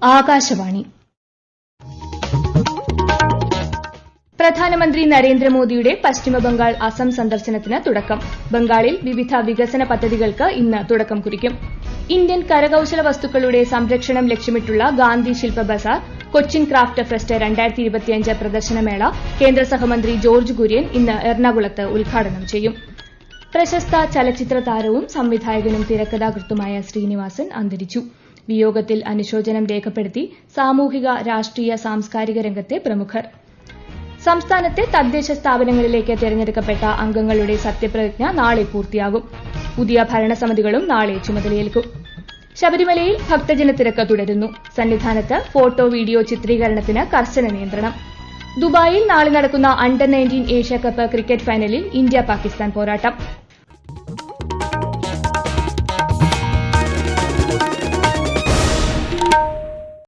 ആകാശവാണി. പ്രധാനമന്ത്രി നരേന്ദ്രമോദിയുടെ പശ്ചിമബംഗാൾ അസം സന്ദർശനത്തിന് തുടക്കം. ബംഗാളിൽ വിവിധ വികസന പദ്ധതികൾക്ക് ഇന്ന് തുടക്കം കുറിക്കും. ഇന്ത്യൻ കരകൌശല വസ്തുക്കളുടെ സംരക്ഷണം ലക്ഷ്യമിട്ടുള്ള ഗാന്ധി ശില്പ ബസാർ, കൊച്ചിൻ ക്രാഫ്റ്റ് ഫെസ്റ്റ് 2025 പ്രദർശനമേള കേന്ദ്ര സഹമന്ത്രി ജോർജ് കുര്യൻ ഇന്ന് എറണാകുളത്ത് ഉദ്ഘാടനം ചെയ്യും. പ്രശസ്ത ചലച്ചിത്ര താരവും സംവിധായകനും തിരക്കഥാകൃത്തുമായ ശ്രീനിവാസൻ അന്തരിച്ചു. വിയോഗത്തിൽ അനുശോചനം രേഖപ്പെടുത്തി സാമൂഹിക, രാഷ്ട്രീയ, സാംസ്കാരിക രംഗത്തെ പ്രമുഖർ. സംസ്ഥാനത്തെ തദ്ദേശ സ്ഥാപനങ്ങളിലേക്ക് തെരഞ്ഞെടുക്കപ്പെട്ട അംഗങ്ങളുടെ സത്യപ്രതിജ്ഞ നാളെ പൂർത്തിയാകും. പുതിയ ഭരണസമിതികളും നാളെ ചുമതലയേൽക്കും. ശബരിമലയിൽ ഭക്തജനത്തിരക്ക് തുടരുന്നു. സന്നിധാനത്ത് ഫോട്ടോ, വീഡിയോ ചിത്രീകരണത്തിന് കർശന നിയന്ത്രണം. ദുബായിൽ നാളെ നടക്കുന്ന അണ്ടർ 19 ഏഷ്യാകപ്പ് ക്രിക്കറ്റ് ഫൈനലിൽ ഇന്ത്യ പാകിസ്ഥാൻ പോരാട്ടം.